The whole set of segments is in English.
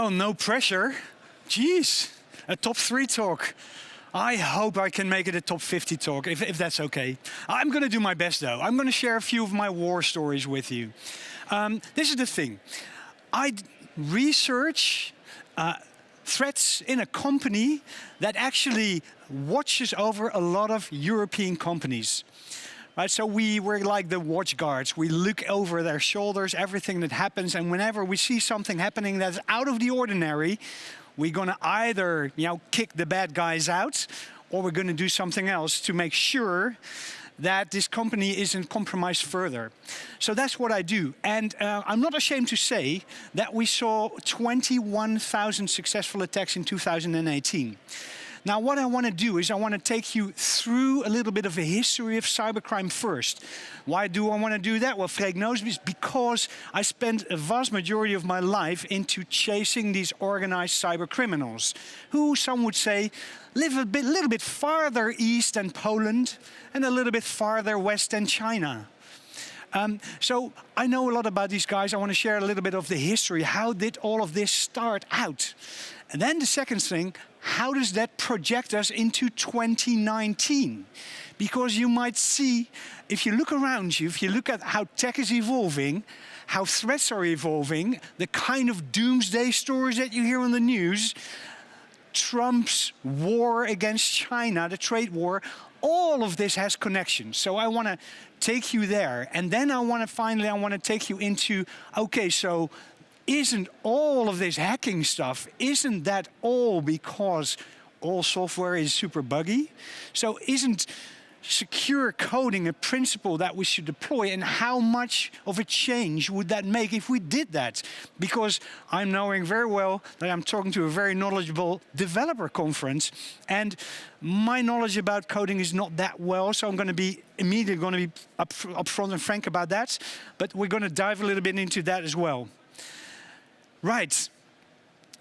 Well, no pressure. Jeez, a top 3 talk. I hope I can make it a top 50 talk, if that's okay. I'm going to do my best, though. I'm going to share a few of my war stories with you. This is the thing. I research threats in a company that actually watches over a lot of European companies. Right, so we're like the watch guards. We look over their shoulders, everything that happens, and whenever we see something happening that's out of the ordinary, we're going to either kick the bad guys out, or we're going to do something else to make sure that this company isn't compromised further. So that's what I do. And I'm not ashamed to say that we saw 21,000 successful attacks in 2018. Now, what I want to do is I want to take you through a little bit of a history of cybercrime first. Why do I want to do that? Well, Freek knows this because I spent a vast majority of my life into chasing these organized cyber criminals, who some would say live a little bit farther east than Poland and a little bit farther west than China. So I know a lot about these guys. I want to share a little bit of the history. How did all of this start out? And then the second thing, how does that project us into 2019? Because you might see, if you look around you, if you look at how tech is evolving, how threats are evolving, the kind of doomsday stories that you hear on the news, Trump's war against China, the trade war, all of this has connections. So I want to take you there. And then I want to take you into, okay, so isn't all of this hacking stuff, isn't that all because all software is super buggy? So isn't secure coding a principle that we should deploy, and how much of a change would that make if we did that? Because I'm knowing very well that I'm talking to a very knowledgeable developer conference, and my knowledge about coding is not that well, so I'm going to be immediately upfront and frank about that, but we're going to dive a little bit into that as well. Right.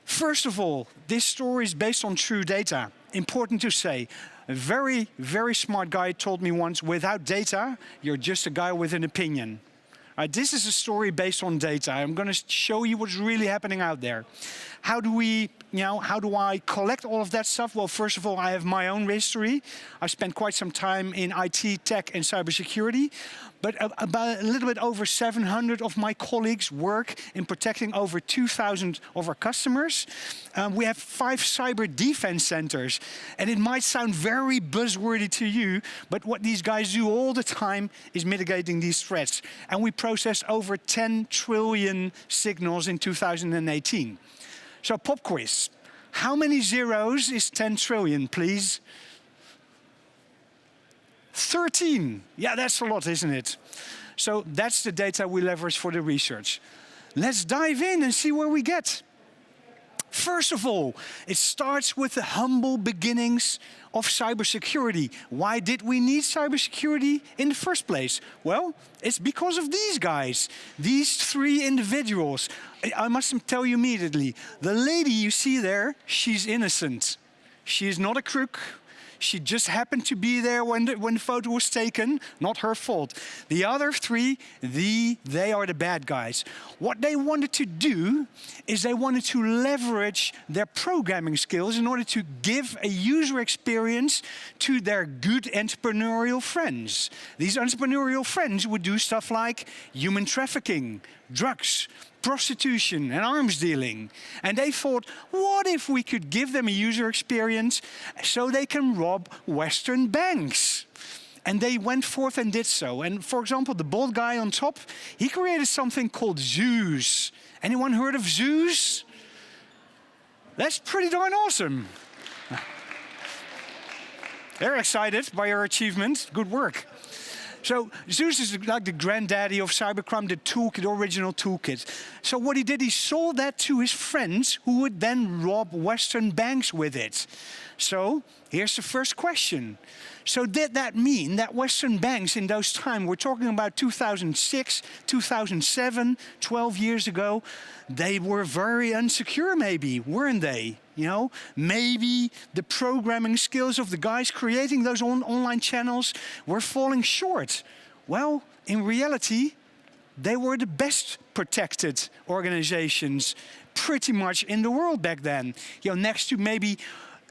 First of all, this story is based on true data. Important to say. A very, very smart guy told me once, without data, you're just a guy with an opinion. Right, this is a story based on data. I'm going to show you what's really happening out there. How do I collect all of that stuff? Well, first of all, I have my own history. I spent quite some time in IT, tech, and cybersecurity. But about a little bit over 700 of my colleagues work in protecting over 2,000 of our customers. We have 5 cyber defense centers. And it might sound very buzzwordy to you, but what these guys do all the time is mitigating these threats. And we processed over 10 trillion signals in 2018. So pop quiz. How many zeros is 10 trillion, please? 13. Yeah, that's a lot, isn't it? So that's the data we leverage for the research. Let's dive in and see where we get. First of all, it starts with the humble beginnings of cybersecurity. Why did we need cybersecurity in the first place? Well, it's because of these guys, these 3 individuals. I must tell you immediately, the lady you see there, she's innocent. She is not a crook. She just happened to be there when the photo was taken, not her fault. The other 3, they are the bad guys. What they wanted to do is they wanted to leverage their programming skills in order to give a user experience to their good entrepreneurial friends. These entrepreneurial friends would do stuff like human trafficking, drugs, prostitution and arms dealing. And they thought, what if we could give them a user experience so they can rob Western banks? And they went forth and did so. And for example, the bald guy on top, he created something called Zeus. Anyone heard of Zeus? That's pretty darn awesome. They're excited by your achievement. Good work. So Zeus is like the granddaddy of cybercrime, the toolkit, the original toolkit. So what he did, he sold that to his friends who would then rob Western banks with it. So here's the first question. So did that mean that Western banks in those times, we're talking about 2006, 2007, 12 years ago, they were very unsecure maybe, weren't they? Maybe the programming skills of the guys creating those online channels were falling short. Well, in reality, they were the best protected organizations pretty much in the world back then. You know, next to maybe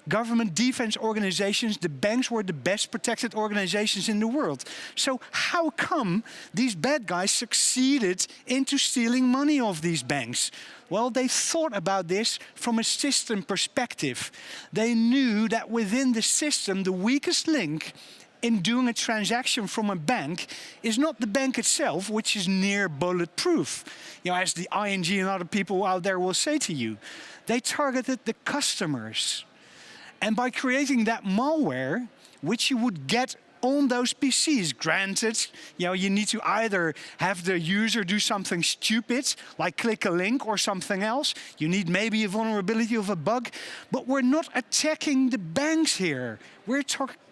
government defense organizations, the banks were the best protected organizations in the world. So how come these bad guys succeeded into stealing money off these banks? Well, they thought about this from a system perspective. They knew that within the system, the weakest link in doing a transaction from a bank is not the bank itself, which is near bulletproof. You know, as the ING and other people out there will say to you, they targeted the customers. And by creating that malware, which you would get on those PCs, granted, you know, you need to either have the user do something stupid, like click a link or something else. You need maybe a vulnerability of a bug, but we're not attacking the banks here. We're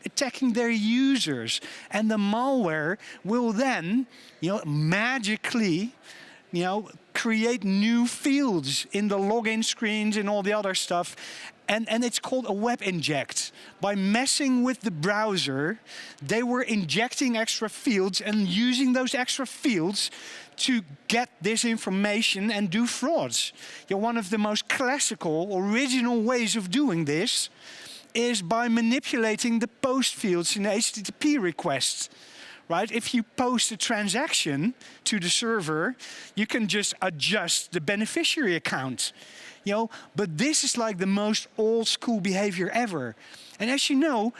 attacking their users. And the malware will then, you know, magically, you know, create new fields in the login screens and all the other stuff. And it's called a web inject. By messing with the browser, they were injecting extra fields and using those extra fields to get this information and do frauds. You know, one of the most classical, original ways of doing this is by manipulating the post fields in the HTTP requests. Right? If you post a transaction to the server, you can just adjust the beneficiary account. You know, but this is like the most old school behavior ever. And as you know,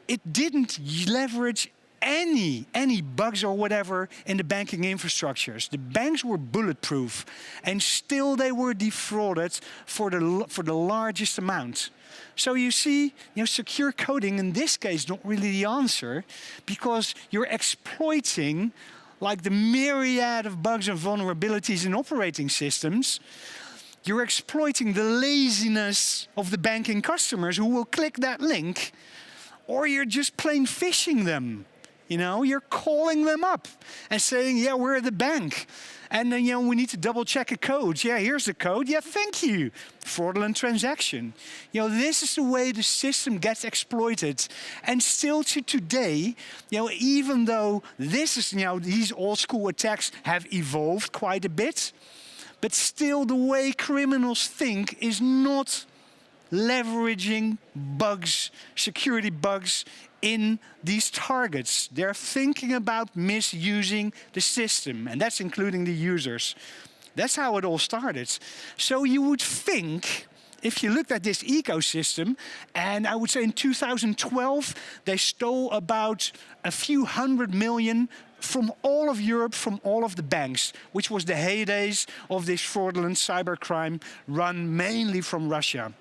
it didn't leverage any bugs or whatever in the banking infrastructures. The banks were bulletproof, and still they were defrauded for the largest amount. So you see, you know, secure coding in this case is not really the answer, because you're exploiting like the myriad of bugs and vulnerabilities in operating systems. You're exploiting the laziness of the banking customers who will click that link, or you're just plain phishing them. You know, you're calling them up and saying, yeah, we're the bank. And then, you know, we need to double check a code. Yeah, here's the code. Yeah, thank you. Fraudulent transaction. You know, this is the way the system gets exploited. And still to today, you know, even though this is, you know, these old school attacks have evolved quite a bit, but still the way criminals think is not leveraging bugs, security bugs in these targets. They're thinking about misusing the system, and that's including the users. That's how it all started. So you would think, if you looked at this ecosystem, and I would say in 2012, they stole about a few $100 million from all of Europe, from all of the banks, which was the heydays of this fraudulent cybercrime run mainly from Russia.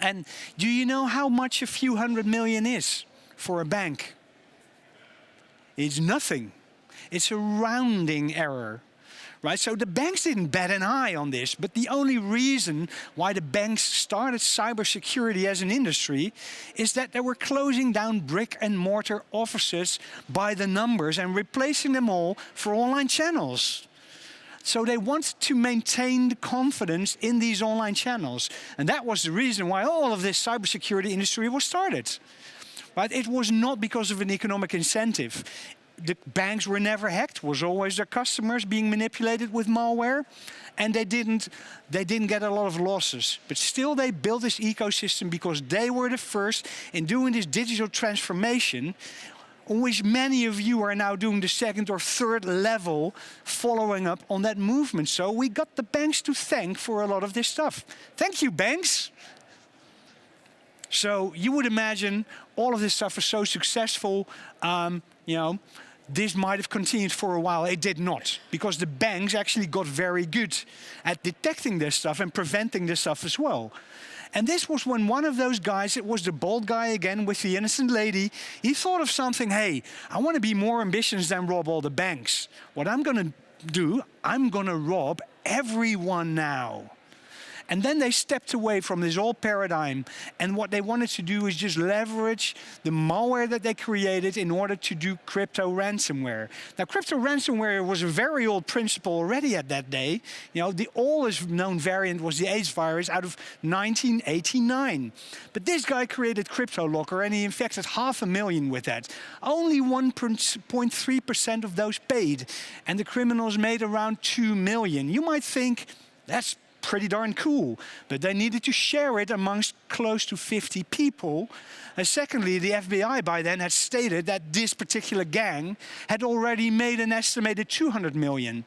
And do you know how much a few $100 million is for a bank? It's nothing. It's a rounding error. Right? So the banks didn't bat an eye on this, but the only reason why the banks started cybersecurity as an industry is that they were closing down brick and mortar offices by the numbers and replacing them all for online channels. So they wanted to maintain the confidence in these online channels. And that was the reason why all of this cybersecurity industry was started. Right? It was not because of an economic incentive. The banks were never hacked. It was always their customers being manipulated with malware, and they didn't get a lot of losses. But still they built this ecosystem because they were the first in doing this digital transformation, on which many of you are now doing the second or third level following up on that movement. So we got the banks to thank for a lot of this stuff. Thank you, banks. So you would imagine all of this stuff is so successful, you know, this might have continued for a while. It did not, because the banks actually got very good at detecting this stuff and preventing this stuff as well. And this was when one of those guys, it was the bald guy again with the innocent lady, he thought of something, hey, I want to be more ambitious than rob all the banks. What I'm going to do, I'm going to rob everyone now. And then they stepped away from this old paradigm, and what they wanted to do is just leverage the malware that they created in order to do crypto ransomware. Now, crypto ransomware was a very old principle already at that day. You know, the oldest known variant was the AIDS virus out of 1989. But this guy created CryptoLocker, and he infected 500,000 with that. Only 1.3% of those paid, and the criminals made around 2 million. You might think, that's pretty darn cool, but they needed to share it amongst close to 50 people. And secondly, the FBI by then had stated that this particular gang had already made an estimated 200 million.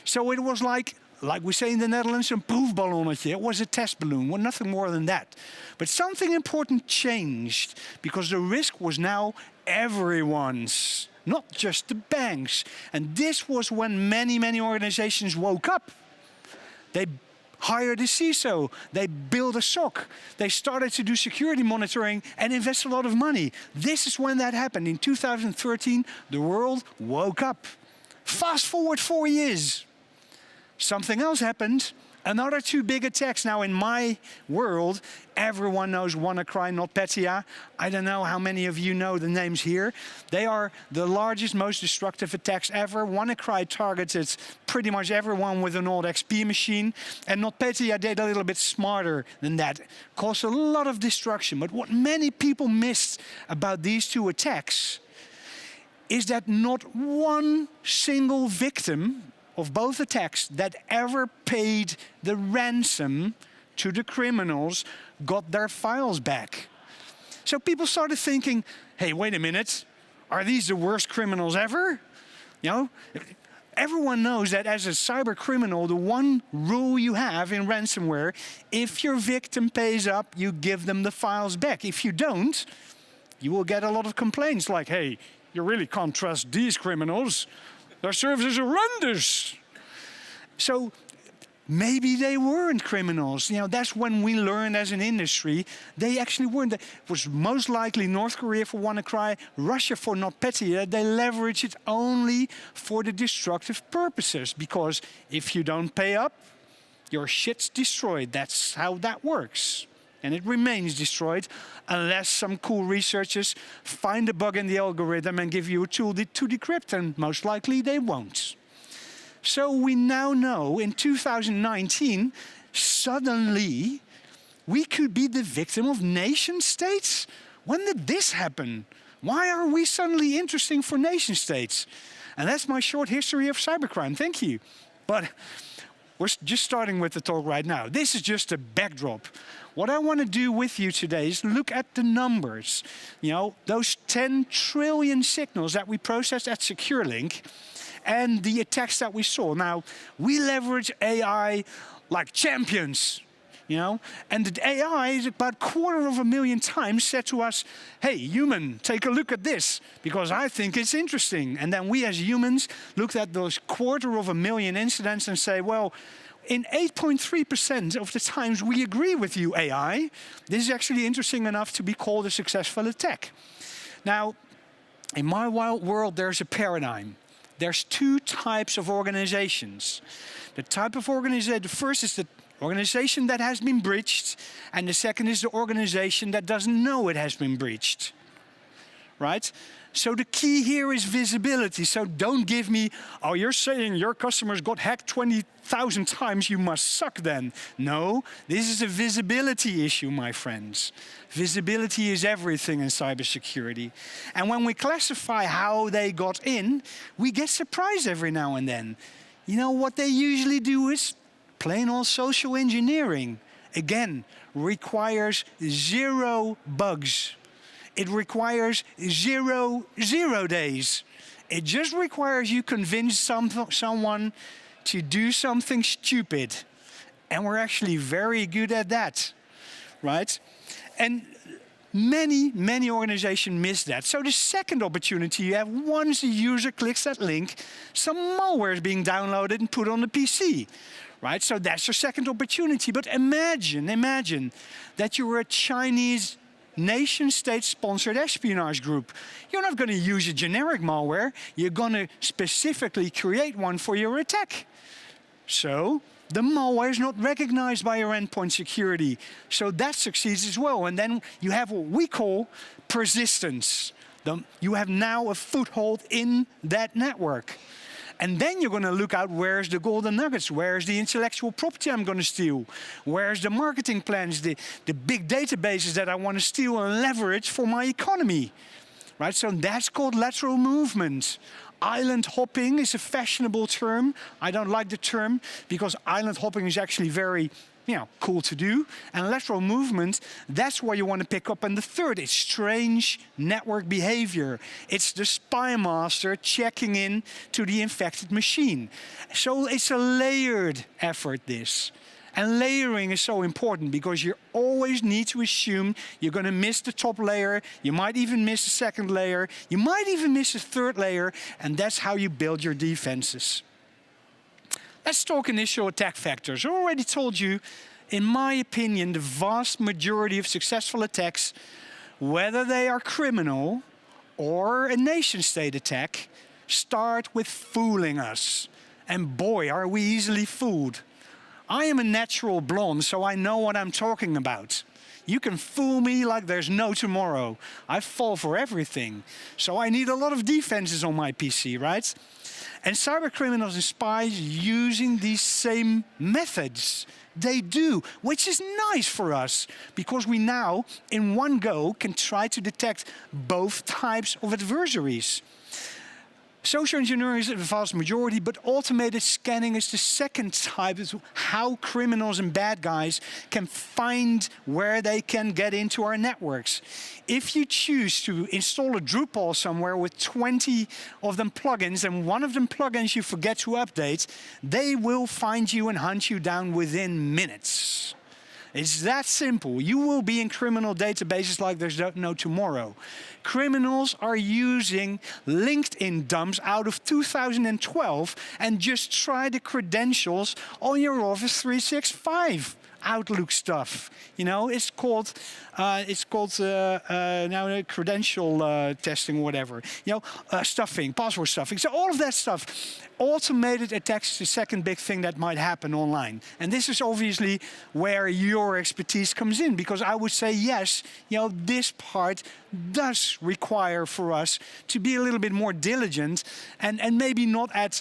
So it was like we say in the Netherlands, een proefballonnetje. It was a test balloon, well, nothing more than that. But something important changed, because the risk was now everyone's, not just the banks. And this was when many organizations woke up. They hired a CISO, they built a SOC, they started to do security monitoring and invest a lot of money. This is when that happened. In 2013, the world woke up. Fast forward 4 years. Something else happened. Another 2 big attacks. Now in my world, everyone knows WannaCry, NotPetya. I don't know how many of you know the names here. They are the largest, most destructive attacks ever. WannaCry targeted pretty much everyone with an old XP machine. And NotPetya did a little bit smarter than that. Caused a lot of destruction. But what many people missed about these 2 attacks is that not one single victim of both attacks that ever paid the ransom to the criminals got their files back. So people started thinking, hey, wait a minute, are these the worst criminals ever? You know, everyone knows that as a cyber criminal, the one rule you have in ransomware, if your victim pays up, you give them the files back. If you don't, you will get a lot of complaints like, hey, you really can't trust these criminals. Their services are horrendous. So maybe they weren't criminals. You know, that's when we learned as an industry, they actually weren't. It was most likely North Korea for WannaCry, Russia for NotPetya. They leverage it only for the destructive purposes, because if you don't pay up, your shit's destroyed. That's how that works. And it remains destroyed unless some cool researchers find a bug in the algorithm and give you a tool to decrypt, and most likely they won't. So we now know in 2019, suddenly we could be the victim of nation states? When did this happen? Why are we suddenly interesting for nation states? And that's my short history of cybercrime. Thank you. But we're just starting with the talk right now. This is just a backdrop. What I want to do with you today is look at the numbers. You know, those 10 trillion signals that we processed at SecureLink and the attacks that we saw. Now, we leverage AI like champions, you know, and the AI is about 250,000 times said to us, hey, human, take a look at this, because I think it's interesting. And then we as humans looked at those 250,000 incidents and say, well, in 8.3% of the times we agree with you, AI. This is actually interesting enough to be called a successful attack. Now, in my wild world, there's a paradigm. There's 2 types of organizations. The type of organization, the first is the organization that has been breached, and the second is the organization that doesn't know it has been breached. Right? So the key here is visibility. So don't give me, oh, you're saying your customers got hacked 20,000 times, you must suck then. No, this is a visibility issue, my friends. Visibility is everything in cybersecurity. And when we classify how they got in, we get surprised every now and then. You know, what they usually do is plain old social engineering. Again, requires 0 bugs. It requires 0 days. It just requires you convince someone to do something stupid. And we're actually very good at that, right? And many organizations miss that. So the second opportunity you have, once the user clicks that link, some malware is being downloaded and put on the PC. Right? So that's your second opportunity. But imagine that you're a Chinese nation-state-sponsored espionage group. You're not going to use a generic malware. You're going to specifically create one for your attack. So The malware is not recognized by your endpoint security. So that succeeds as well. And then you have what we call persistence. You have now a foothold in that network. And then you're going to look out, where's the golden nuggets? Where's the intellectual property I'm going to steal? Where's the marketing plans, the big databases that I want to steal and leverage for my economy? Right? So that's called lateral movement. Island hopping is a fashionable term. I don't like the term because island hopping is actually very cool to do. And lateral movement, that's what you want to pick up. And the third is strange network behavior. It's the spy master checking in to the infected machine. So it's a layered effort, this. And layering is so important because you always need to assume you're going to miss the top layer. You might even miss the second layer. You might even miss the third layer. And that's how you build your defenses. Let's talk initial attack vectors. I already told you, in my opinion, the vast majority of successful attacks, whether they are criminal or a nation-state attack, start with fooling us. And boy, are we easily fooled. I am a natural blonde, so I know what I'm talking about. You can fool me like there's no tomorrow. I fall for everything. So I need a lot of defenses on my PC, right? And cyber criminals and spies using these same methods. They do, which is nice for us, because we now, in one go, can try to detect both types of adversaries. Social engineering is the vast majority, but automated scanning is the second type. It's how criminals and bad guys can find where they can get into our networks. If you choose to install a Drupal somewhere with 20 of them plugins, and one of them plugins you forget to update, they will find you and hunt you down within minutes. It's that simple. You will be in criminal databases like there's no tomorrow. Criminals are using LinkedIn dumps out of 2012 and just try the credentials on your Office 365 Outlook stuff. It's called now credential testing, whatever. Stuffing, password stuffing. So all of that stuff. Automated attacks is the second big thing that might happen online. And this is obviously where your expertise comes in, because I would say, yes, this part does require for us to be a little bit more diligent and maybe not at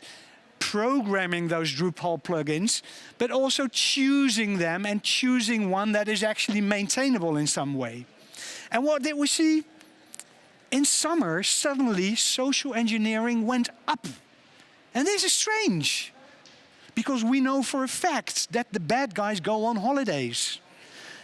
programming those Drupal plugins, but also choosing them and choosing one that is actually maintainable in some way. And what did we see? In summer, suddenly social engineering went up. And this is strange, because we know for a fact that the bad guys go on holidays.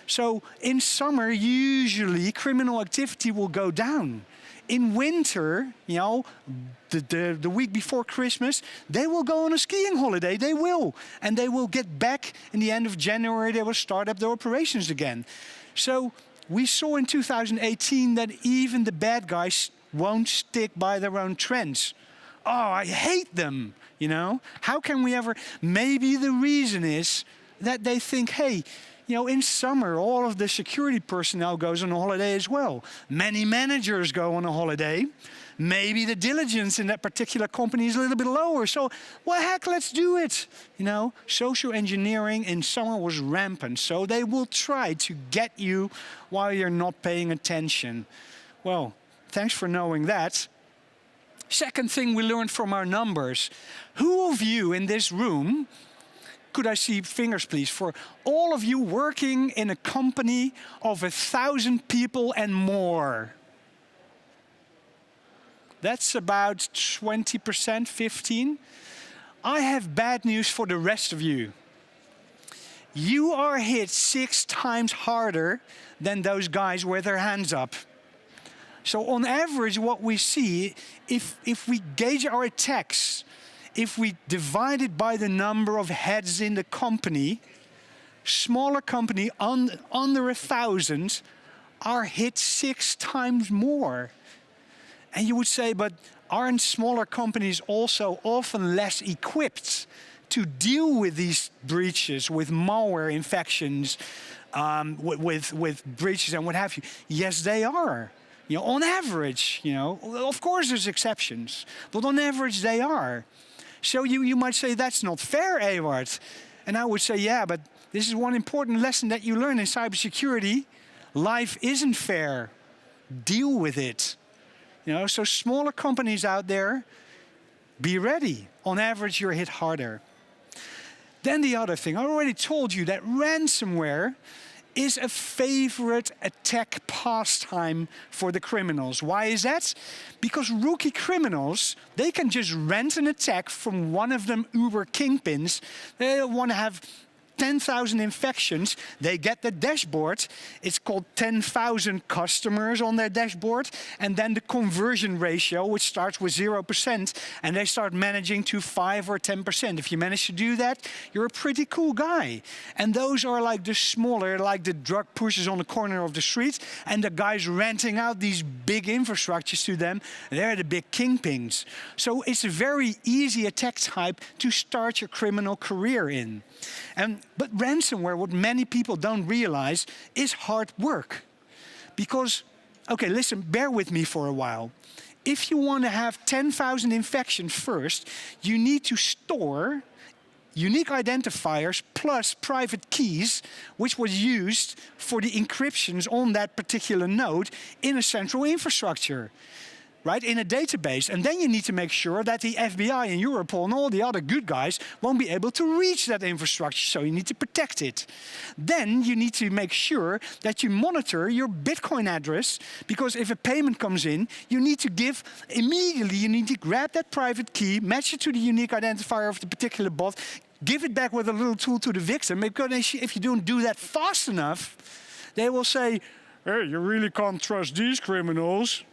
So in summer, usually criminal activity will go down. In winter, the week before Christmas, they will go on a skiing holiday. They will. And they will get back in the end of January. They will start up their operations again. So we saw in 2018 that even the bad guys won't stick by their own trends. Oh, I hate them, How can we ever? Maybe the reason is that they think, hey, in summer, all of the security personnel goes on a holiday as well. Many managers go on a holiday. Maybe the diligence in that particular company is a little bit lower. So, well, heck, let's do it. Social engineering in summer was rampant. So they will try to get you while you're not paying attention. Well, thanks for knowing that. Second thing we learned from our numbers. Who of you in this room, could I see fingers, please, for all of you working in a company of 1,000 people and more? That's about 20%, 15%. I have bad news for the rest of you. You are hit 6 times harder than those guys with their hands up. So on average, what we see, if we gauge our attacks, if we divide it by the number of heads in the company, smaller company under 1,000 are hit 6 times more. And you would say, but aren't smaller companies also often less equipped to deal with these breaches, with malware infections, with breaches and what have you? Yes, they are. On average, of course there's exceptions, but on average they are. So you might say, that's not fair, Eward. And I would say, yeah, but this is one important lesson that you learn in cybersecurity. Life isn't fair. Deal with it. You know, so smaller companies out there, be ready. On average, you're hit harder. Then the other thing, I already told you that ransomware is a favorite attack pastime for the criminals. Why is that? Because rookie criminals, they can just rent an attack from one of them uber kingpins. They want to have 10,000 infections. They get the dashboard. It's called 10,000 customers on their dashboard. And then the conversion ratio, which starts with 0%, and they start managing to 5 or 10%. If you manage to do that, you're a pretty cool guy. And those are like the smaller, like the drug pushers on the corner of the street, and the guys renting out these big infrastructures to them. They're the big kingpins. So it's a very easy attack type to start your criminal career in. But ransomware, what many people don't realize, is hard work. Because, okay, listen, bear with me for a while. If you want to have 10,000 infections first, you need to store unique identifiers plus private keys, which was used for the encryptions on that particular node in a central infrastructure. Right, in a database. And then you need to make sure that the FBI and Europol and all the other good guys won't be able to reach that infrastructure, so you need to protect it. Then you need to make sure that you monitor your Bitcoin address, because if a payment comes in, you need to give immediately, you need to grab that private key, match it to the unique identifier of the particular bot, give it back with a little tool to the victim, because if you don't do that fast enough, they will say, hey, you really can't trust these criminals.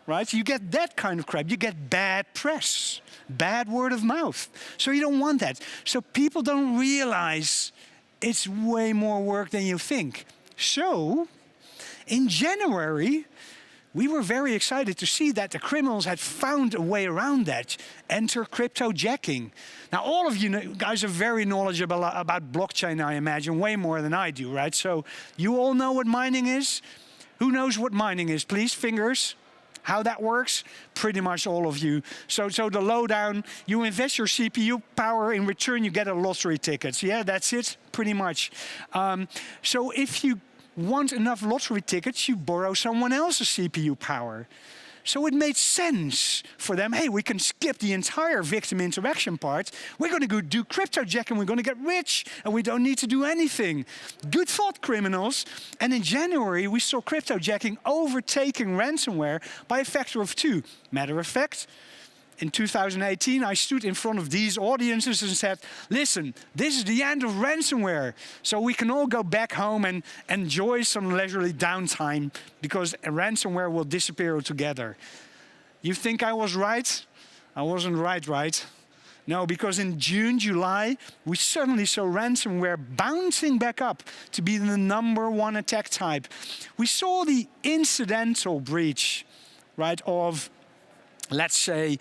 Right? You get that kind of crap. You get bad press, bad word of mouth. So you don't want that. So people don't realize it's way more work than you think. So in January, we were very excited to see that the criminals had found a way around that. Enter cryptojacking. Now, all of you guys are very knowledgeable about blockchain, I imagine, way more than I do, right? So you all know what mining is? Who knows what mining is? Please, fingers. How that works? Pretty much all of you. So the lowdown, you invest your CPU power, in return you get a lottery ticket. Yeah, that's it, pretty much. So if you want enough lottery tickets, you borrow someone else's CPU power. So it made sense for them, hey, we can skip the entire victim interaction part. We're going to go do cryptojacking, we're going to get rich, and we don't need to do anything. Good thought, criminals. And in January, we saw cryptojacking overtaking ransomware by a factor of 2. Matter of fact, in 2018, I stood in front of these audiences and said, listen, this is the end of ransomware. So we can all go back home and enjoy some leisurely downtime, because ransomware will disappear altogether. You think I was right? I wasn't right? No, because in June, July, we suddenly saw ransomware bouncing back up to be the #1 attack type. We saw the incidental breach, right, of, let's say,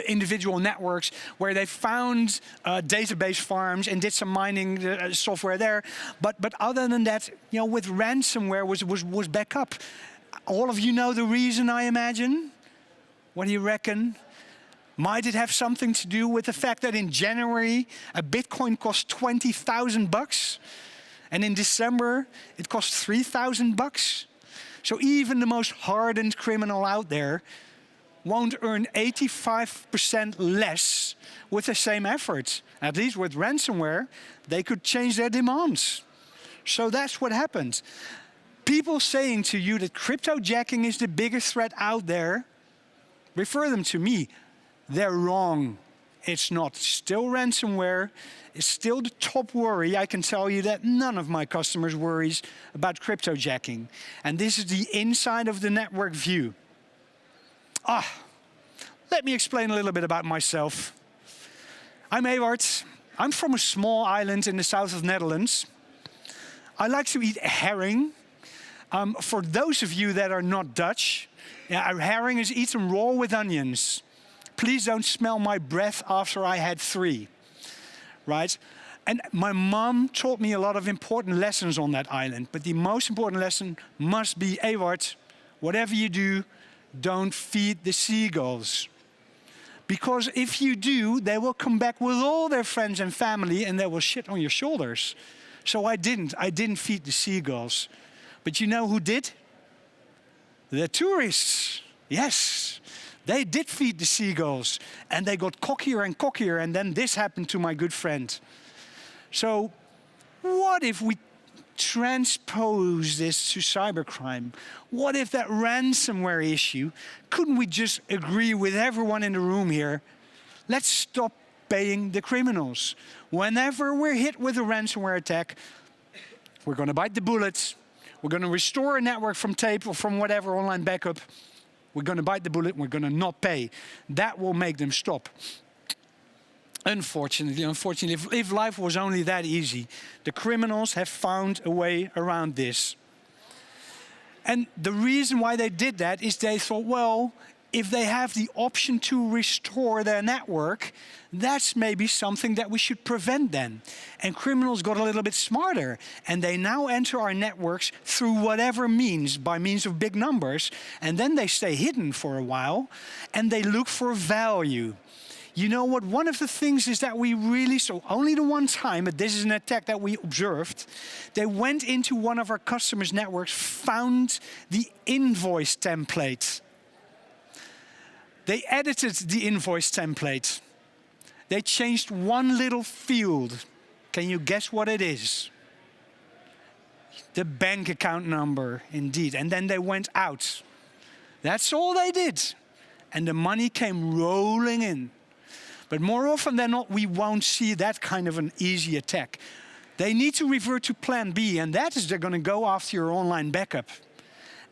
individual networks where they found database farms and did some mining software there. But other than that, you know, with ransomware was back up. All of you know the reason, I imagine. What do you reckon? Might it have something to do with the fact that in January a Bitcoin cost $20,000, and in December it cost $3,000? So even the most hardened criminal out there won't earn 85% less with the same effort. At least with ransomware, they could change their demands. So that's what happened. People saying to you that cryptojacking is the biggest threat out there, refer them to me. They're wrong. It's not. Still ransomware. It's still the top worry. I can tell you that none of my customers worries about cryptojacking. And this is the inside of the network view. Let me explain a little bit about myself. I'm Eward. I'm from a small island in the south of the Netherlands. I like to eat herring. For those of you that are not Dutch, herring is eaten raw with onions. Please don't smell my breath after I had 3, right? And my mom taught me a lot of important lessons on that island. But the most important lesson must be, Eward, whatever you do, don't feed the seagulls. Because if you do, they will come back with all their friends and family and they will shit on your shoulders. So I didn't feed the seagulls. But you know who did? The tourists. Yes, they did feed the seagulls. And they got cockier and cockier, and then this happened to my good friend. So what if we transpose this to cybercrime? What if that ransomware issue, couldn't we just agree with everyone in the room here, let's stop paying the criminals. Whenever we're hit with a ransomware attack, we're going to bite the bullet. We're going to restore a network from tape or from whatever online backup. We're going to bite the bullet. We're going to not pay. That will make them stop. Unfortunately, if life was only that easy, the criminals have found a way around this. And the reason why they did that is they thought, well, if they have the option to restore their network, that's maybe something that we should prevent then. And criminals got a little bit smarter, and they now enter our networks through whatever means, by means of big numbers, and then they stay hidden for a while, and they look for value. You know what, one of the things is that we really, so only the one time, but this is an attack that we observed, they went into one of our customers' networks, found the invoice template. They edited the invoice template. They changed one little field. Can you guess what it is? The bank account number, indeed. And then they went out. That's all they did. And the money came rolling in. But more often than not, we won't see that kind of an easy attack. They need to revert to plan B, and that is they're going to go after your online backup.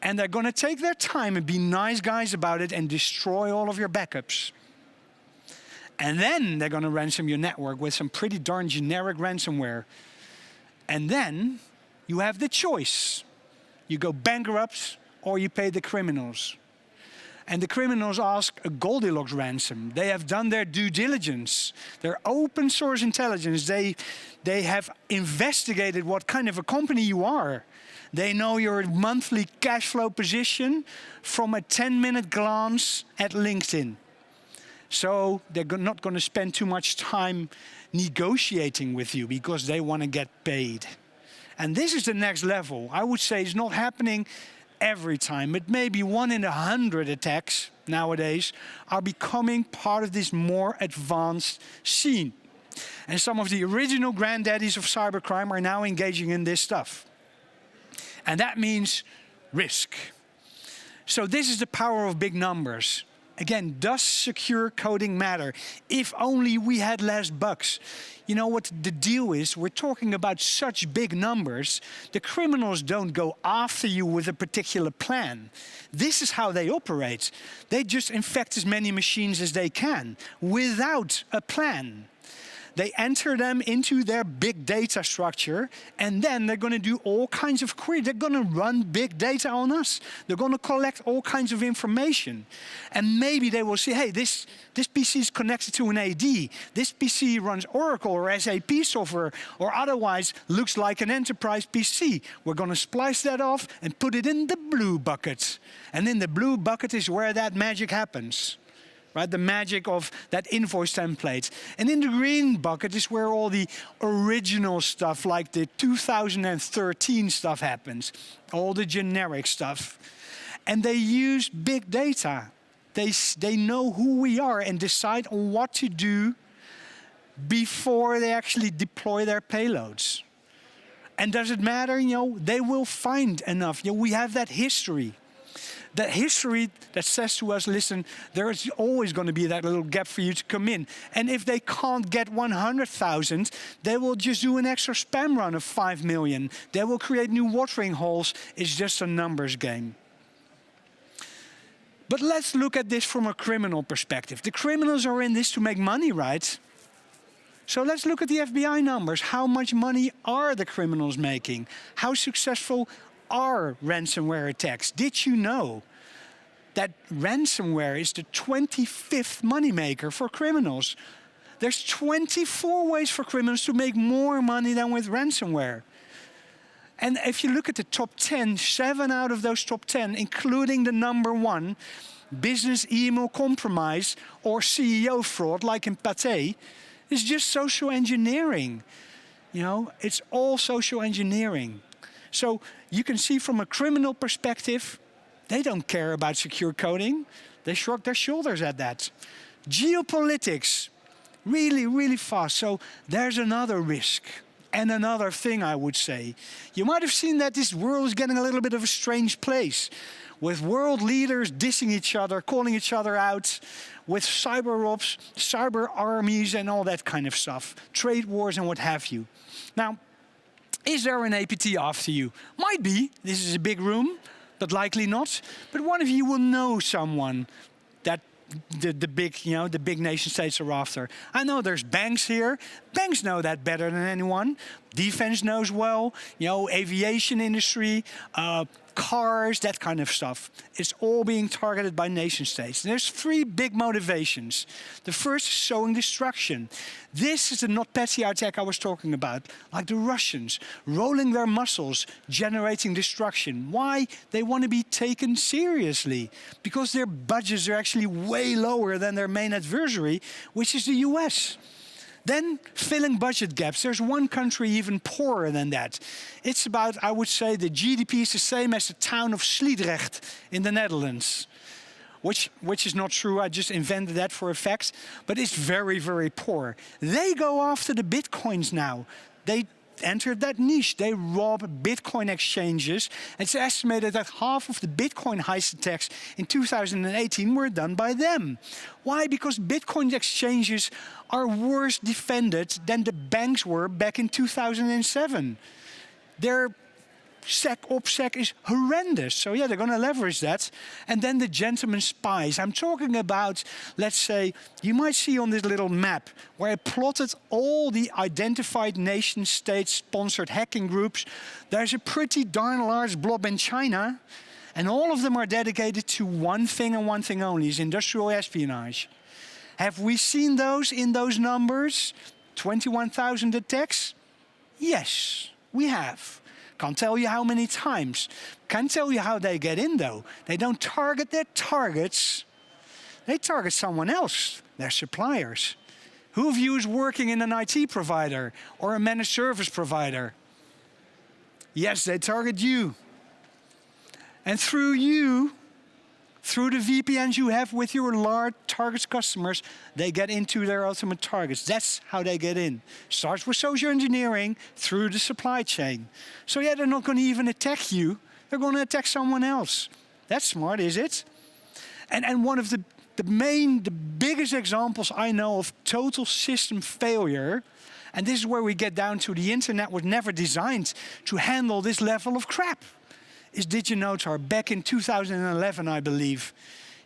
And they're going to take their time and be nice guys about it and destroy all of your backups. And then they're going to ransom your network with some pretty darn generic ransomware. And then you have the choice. You go bankrupt or you pay the criminals. And the criminals ask a Goldilocks ransom. They have done their due diligence. Their open source intelligence. They have investigated what kind of a company you are. They know your monthly cash flow position from a 10-minute glance at LinkedIn. So they're not going to spend too much time negotiating with you because they want to get paid. And this is the next level. I would say it's not happening every time, but maybe 1 in 100 attacks nowadays are becoming part of this more advanced scene. And some of the original granddaddies of cybercrime are now engaging in this stuff. And that means risk. So this is the power of big numbers. Again, does secure coding matter? If only we had less bugs. You know what the deal is? We're talking about such big numbers. The criminals don't go after you with a particular plan. This is how they operate. They just infect as many machines as they can without a plan. They enter them into their big data structure, and then they're going to do all kinds of queries. They're going to run big data on us. They're going to collect all kinds of information. And maybe they will say, hey, this PC is connected to an AD. This PC runs Oracle or SAP software, or otherwise looks like an enterprise PC. We're going to splice that off and put it in the blue bucket. And in the blue bucket is where that magic happens. Right, the magic of that invoice template. And in the green bucket is where all the original stuff, like the 2013 stuff happens. All the generic stuff. And they use big data. They know who we are and decide on what to do before they actually deploy their payloads. And does it matter? You know, they will find enough. You know, we have that history. That history that says to us, listen, there is always going to be that little gap for you to come in. And if they can't get 100,000, they will just do an extra spam run of 5 million. They will create new watering holes. It's just a numbers game. But let's look at this from a criminal perspective. The criminals are in this to make money, right? So let's look at the FBI numbers. How much money are the criminals making? How successful are ransomware attacks? Did you know that ransomware is the 25th moneymaker for criminals? There's 24 ways for criminals to make more money than with ransomware. And if you look at the top 10, 7 out of those top 10, including the number 1, business email compromise or CEO fraud like in Pathé is just social engineering. You know, it's all social engineering. So you can see from a criminal perspective, they don't care about secure coding. They shrug their shoulders at that. Geopolitics, really, really fast. So there's another risk. And another thing I would say. You might have seen that this world is getting a little bit of a strange place, with world leaders dissing each other, calling each other out, with cyber ops, cyber armies and all that kind of stuff. Trade wars and what have you. Now, is there an APT after you? Might be. This is a big room, but likely not. But one of you will know someone that the big nation states are after. I know there's banks here. Banks know that better than anyone. Defense knows well. You know, aviation industry, cars, that kind of stuff. It's all being targeted by nation states. And there's three big motivations. The first is sowing destruction. This is the NotPetya attack I was talking about, like the Russians, rolling their muscles, generating destruction. Why? They want to be taken seriously, because their budgets are actually way lower than their main adversary, which is the US. Then filling budget gaps. There's one country even poorer than that. It's about, I would say, the GDP is the same as the town of Sliedrecht in the Netherlands. Which is not true, I just invented that for a fact, but it's very, very poor. They go after the Bitcoins now. They entered that niche. They rob Bitcoin exchanges. It's estimated that half of the Bitcoin heist attacks in 2018 were done by them. Why? Because Bitcoin exchanges are worse defended than the banks were back in 2007. Their SecOpSec is horrendous. So yeah, they're going to leverage that. And then the gentleman spies. I'm talking about, let's say, you might see on this little map where I plotted all the identified nation state sponsored hacking groups. There's a pretty darn large blob in China, and all of them are dedicated to one thing and one thing only, is industrial espionage. Have we seen those in those numbers? 21,000 attacks? Yes, we have. Can't tell you how many times. Can't tell you how they get in, though. They don't target their targets. They target someone else, their suppliers. Who of you is working in an IT provider or a managed service provider? Yes, they target you. And through you, through the VPNs you have with your large target customers, they get into their ultimate targets. That's how they get in. Starts with social engineering through the supply chain. So yeah, they're not going to even attack you. They're going to attack someone else. That's smart, is it? And one of the biggest examples I know of total system failure, and this is where we get down to the internet was never designed to handle this level of crap, is DigiNotar. Back in 2011, I believe,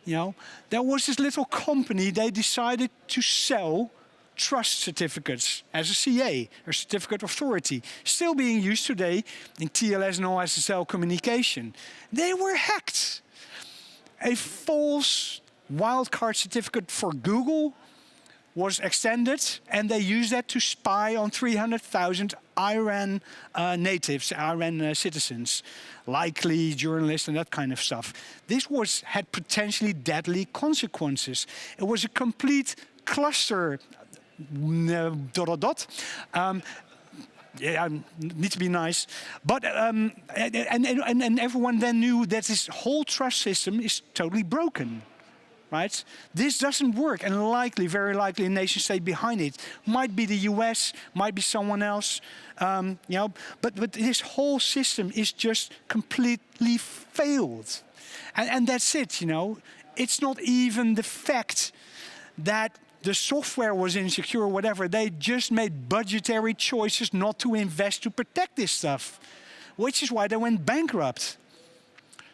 you know, there was this little company. They decided to sell trust certificates as a CA, or certificate authority, still being used today in TLS and OSSL communication. They were hacked. A false wildcard certificate for Google was extended, and they used that to spy on 300,000 Iran natives, Iran citizens, likely journalists and that kind of stuff. This had potentially deadly consequences. It was a complete cluster. Yeah, I need to be nice, but and everyone then knew that this whole trust system is totally broken. Right? This doesn't work, and likely, very likely, a nation state behind it might be the US, might be someone else, you know. But this whole system is just completely failed, and that's it. You know, it's not even the fact that the software was insecure or whatever. They just made budgetary choices not to invest to protect this stuff, which is why they went bankrupt.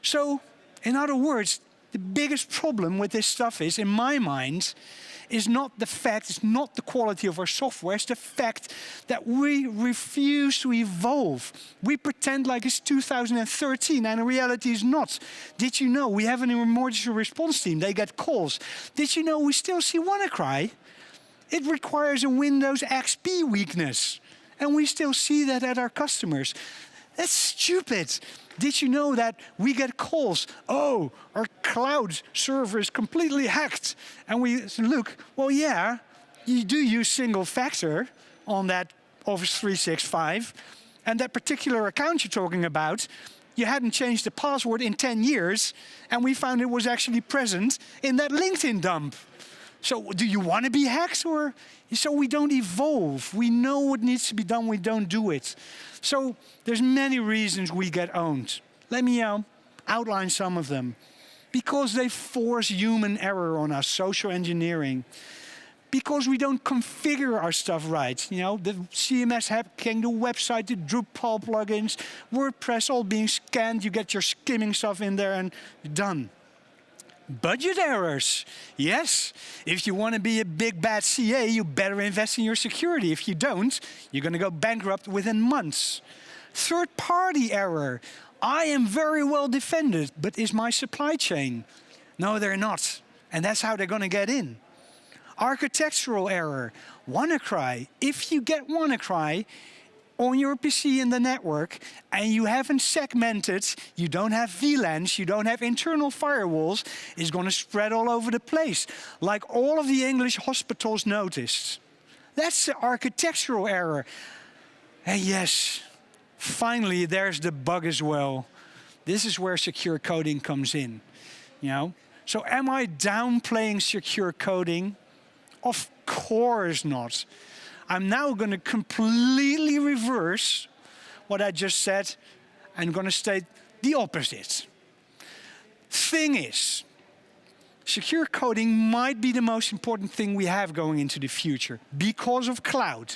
So, in other words, the biggest problem with this stuff is, in my mind, is not the fact, it's not the quality of our software, it's the fact that we refuse to evolve. We pretend like it's 2013, and in reality it's not. Did you know we have an emergency response team? They get calls. Did you know we still see WannaCry? It requires a Windows XP weakness, and we still see that at our customers. That's stupid. Did you know that we get calls? Oh, our cloud server is completely hacked. And we say, look, well, yeah, you do use single factor on that Office 365. And that particular account you're talking about, you hadn't changed the password in 10 years. And we found it was actually present in that LinkedIn dump. So do you want to be hacked? Or so we don't evolve. We know what needs to be done, we don't do it. So there's many reasons we get owned. Let me outline some of them. Because they force human error on us, social engineering. Because we don't configure our stuff right. You know, the CMS hacking, the website, the Drupal plugins, WordPress all being scanned, you get your skimming stuff in there and done. Budget errors. Yes, if you want to be a big bad CA, you better invest in your security. If you don't, you're going to go bankrupt within months. Third-party error. I am very well defended, but is my supply chain? No, they're not. And that's how they're going to get in. Architectural error. WannaCry. If you get WannaCry on your PC in the network and you haven't segmented, you don't have VLANs, you don't have internal firewalls, it's going to spread all over the place, like all of the English hospitals noticed. That's the architectural error. And yes, finally, there's the bug as well. This is where secure coding comes in. You know? So am I downplaying secure coding? Of course not. I'm now going to completely reverse what I just said and going to state the opposite. Thing is, secure coding might be the most important thing we have going into the future because of cloud.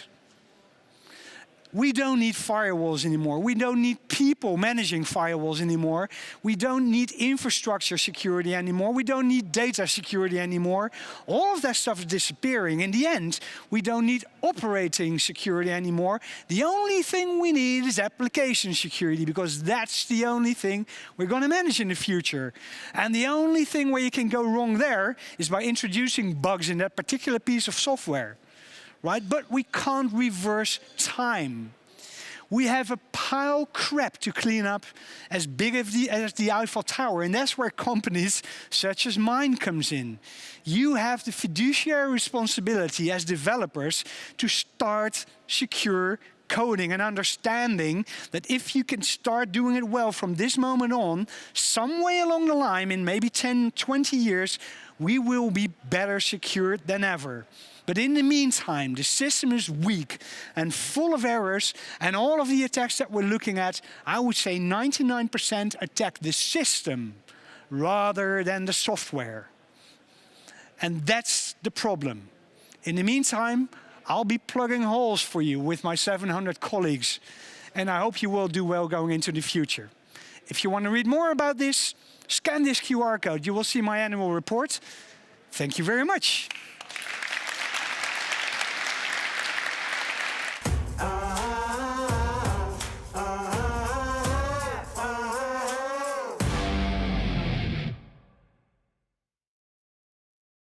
We don't need firewalls anymore. We don't need people managing firewalls anymore. We don't need infrastructure security anymore. We don't need data security anymore. All of that stuff is disappearing. In the end, we don't need operating security anymore. The only thing we need is application security, because that's the only thing we're going to manage in the future. And the only thing where you can go wrong there is by introducing bugs in that particular piece of software. Right? But we can't reverse time. We have a pile of crap to clean up as big as the Eiffel Tower, and that's where companies such as mine comes in. You have the fiduciary responsibility as developers to start secure coding and understanding that if you can start doing it well from this moment on, some way along the line, in maybe 10, 20 years, we will be better secured than ever. But in the meantime, the system is weak and full of errors, and all of the attacks that we're looking at, I would say 99% attack the system rather than the software. And that's the problem. In the meantime, I'll be plugging holes for you with my 700 colleagues, and I hope you will do well going into the future. If you want to read more about this, scan this QR code. You will see my annual report. Thank you very much.